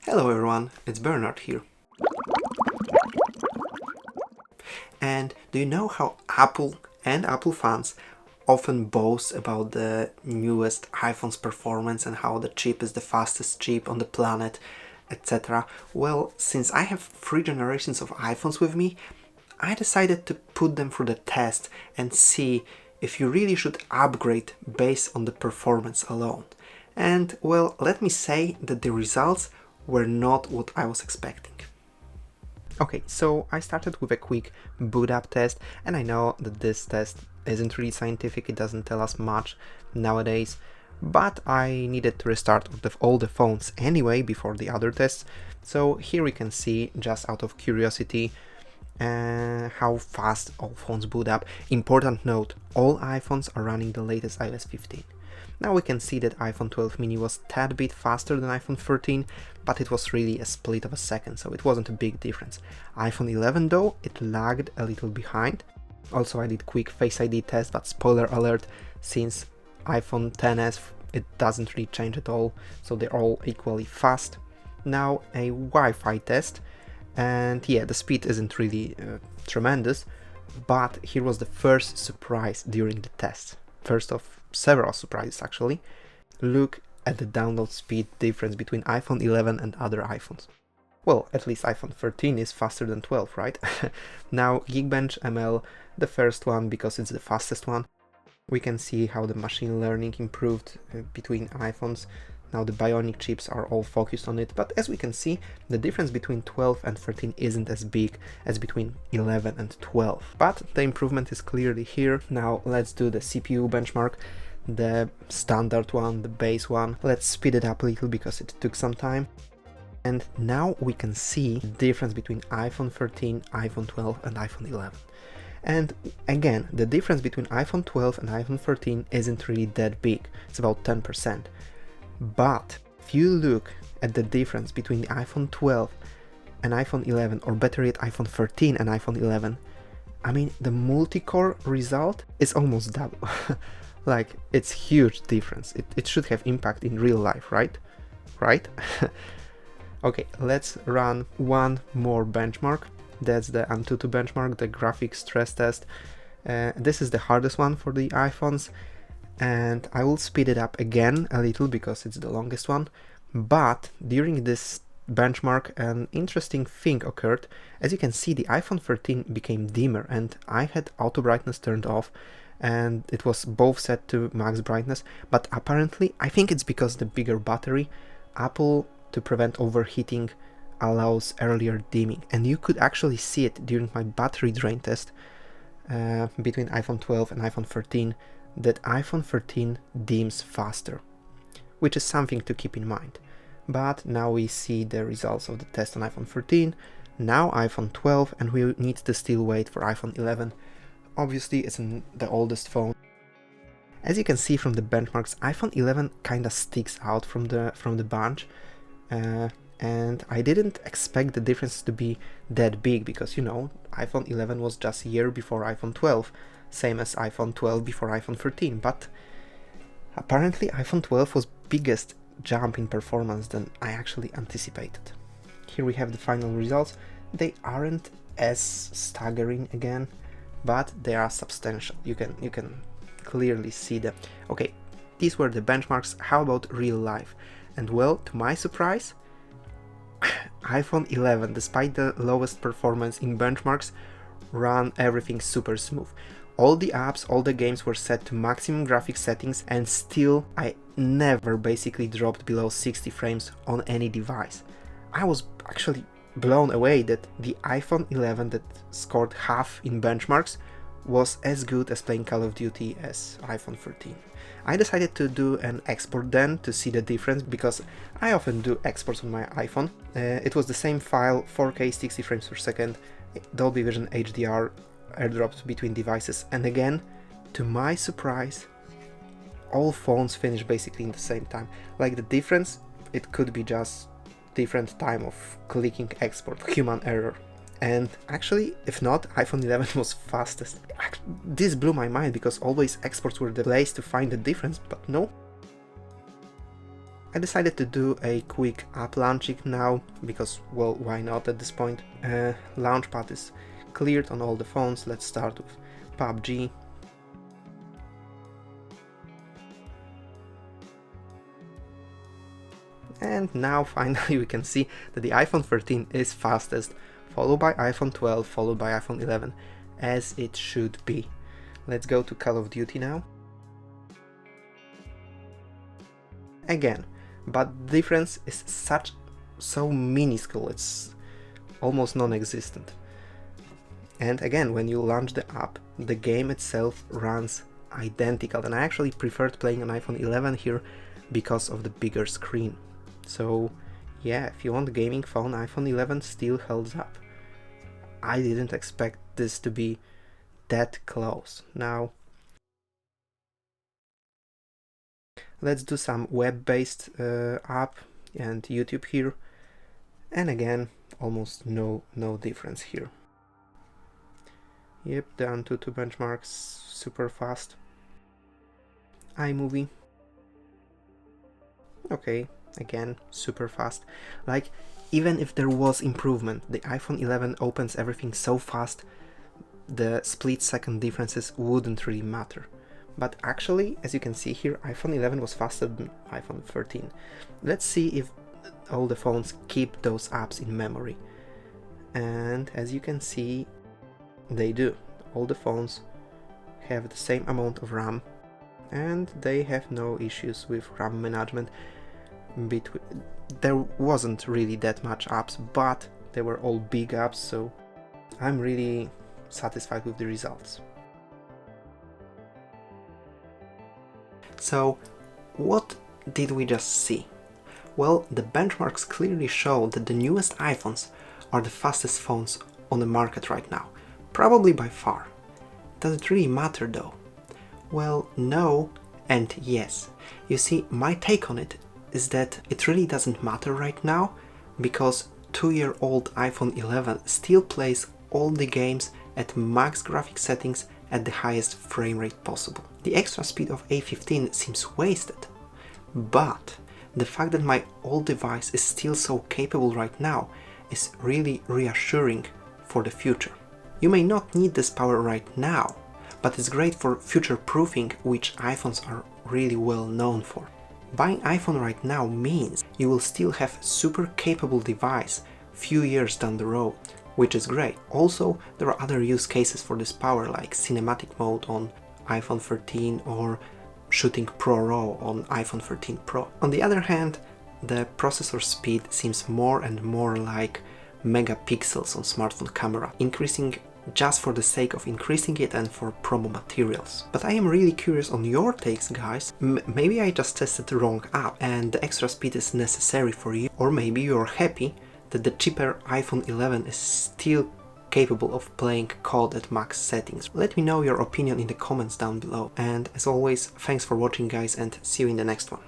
Hello everyone, it's Bernard here. And do you know how Apple and Apple fans often boast about the newest iPhone's performance and how the chip is the fastest chip on the planet, etc. Well, since I have 3 generations of iPhones with me, I decided to put them through the test and see if you really should upgrade based on the performance alone. And well, let me say that the results were not what I was expecting. Okay, so I started with a quick Bootup test, and I know that this test isn't really scientific, it doesn't tell us much nowadays, but I needed to restart all the phones anyway before the other tests. So here we can see, just out of curiosity, how fast all phones boot up. Important note, all iPhones are running the latest iOS 15. Now we can see that iPhone 12 mini was a tad bit faster than iPhone 13, but it was really a split of a second, so it wasn't a big difference. iPhone 11 though, it lagged a little behind. Also I did quick Face ID test, but spoiler alert, since iPhone XS it doesn't really change at all, so they're all equally fast. Now a Wi-Fi test, and yeah, the speed isn't really tremendous, but here was the first surprise during the test. First of several surprises actually. Look at the download speed difference between iPhone 11 and other iPhones. Well, at least iPhone 13 is faster than 12, right? Now Geekbench ML, the first one because it's the fastest one. We can see how the machine learning improved between iPhones. Now the Bionic chips are all focused on it, but as we can see, the difference between 12 and 13 isn't as big as between 11 and 12. But the improvement is clearly here. Now let's do the CPU benchmark, the standard one, the base one. Let's speed it up a little because it took some time. And now we can see the difference between iPhone 13, iPhone 12 and iPhone 11. And again, the difference between iPhone 12 and iPhone 13 isn't really that big, it's about 10%. But if you look at the difference between the iPhone 12 and iPhone 11, or better yet iPhone 13 and iPhone 11, I mean, the multi-core result is almost double. Like, it's huge difference. It should have impact in real life, right? Right? Okay, let's run one more benchmark. That's the Antutu benchmark, the graphics stress test. This is the hardest one for the iPhones, and I will speed it up again a little because it's the longest one. But during this benchmark, an interesting thing occurred. As you can see, the iPhone 13 became dimmer, and I had auto brightness turned off, and it was both set to max brightness, but apparently, I think it's because the bigger battery, Apple, to prevent overheating, allows earlier dimming, and you could actually see it during my battery drain test between iPhone 12 and iPhone 13, that iPhone 13 dims faster, which is something to keep in mind. But now we see the results of the test on iPhone 13, now iPhone 12, and we need to still wait for iPhone 11. Obviously it's the oldest phone. As you can see from the benchmarks, iPhone 11 kinda sticks out from the bunch, and I didn't expect the difference to be that big because, you know, iPhone 11 was just a year before iPhone 12, same as iPhone 12 before iPhone 13, but apparently iPhone 12 was biggest jump in performance than I actually anticipated. Here we have the final results. They aren't as staggering again, but they are substantial. You can clearly see them. Okay, these were the benchmarks. How about real life? And well, to my surprise, iPhone 11, despite the lowest performance in benchmarks, ran everything super smooth. All the apps, all the games were set to maximum graphics settings, and still I never basically dropped below 60 frames on any device. I was actually blown away that the iPhone 11 that scored half in benchmarks was as good as playing Call of Duty as iPhone 13. I decided to do an export then to see the difference, because I often do exports on my iPhone. It was the same file, 4K 60 frames per second, Dolby Vision HDR, airdropped between devices, and again, to my surprise, all phones finished basically in the same time. Like, the difference, it could be just different time of clicking export, human error. And actually, if not, iPhone 11 was fastest. This blew my mind because always exports were the place to find the difference, but no. I decided to do a quick app launching now, because, well, why not at this point? Launchpad is cleared on all the phones. Let's start with PUBG. And now finally we can see that the iPhone 13 is fastest, followed by iPhone 12, followed by iPhone 11, as it should be. Let's go to Call of Duty now. Again, but the difference is so minuscule, it's almost non-existent. And again, when you launch the app, the game itself runs identical, and I actually preferred playing on iPhone 11 here because of the bigger screen. So yeah, if you want a gaming phone, iPhone 11 still holds up. I didn't expect this to be that close. Now let's do some web-based app and YouTube here, and again, almost no difference here. Yep, the Antutu benchmarks super fast. iMovie, okay, again super fast. Like, even if there was improvement, the iPhone 11 opens everything so fast, the split-second differences wouldn't really matter. But actually, as you can see here, iPhone 11 was faster than iPhone 13. Let's see if all the phones keep those apps in memory. And as you can see, they do. All the phones have the same amount of RAM, and they have no issues with RAM management. There wasn't really that much apps, but they were all big apps, so I'm really satisfied with the results. So what did we just see? Well, the benchmarks clearly show that the newest iPhones are the fastest phones on the market right now, probably by far. Does it really matter though? Well, no and yes. You see, my take on it is that it really doesn't matter right now, because 2-year-old iPhone 11 still plays all the games at max graphic settings at the highest frame rate possible. The extra speed of A15 seems wasted, but the fact that my old device is still so capable right now is really reassuring for the future. You may not need this power right now, but it's great for future-proofing, which iPhones are really well known for. Buying iPhone right now means you will still have super capable device few years down the road, which is great. Also, there are other use cases for this power, like cinematic mode on iPhone 13 or shooting ProRAW on iPhone 13 Pro. On the other hand, the processor speed seems more and more like megapixels on smartphone camera, increasing just for the sake of increasing it and for promo materials. But I am really curious on your takes, guys. Maybe I just tested the wrong app and the extra speed is necessary for you, or maybe you're happy that the cheaper iPhone 11 is still capable of playing COD at max settings. Let me know your opinion in the comments down below. And as always, thanks for watching, guys, and see you in the next one.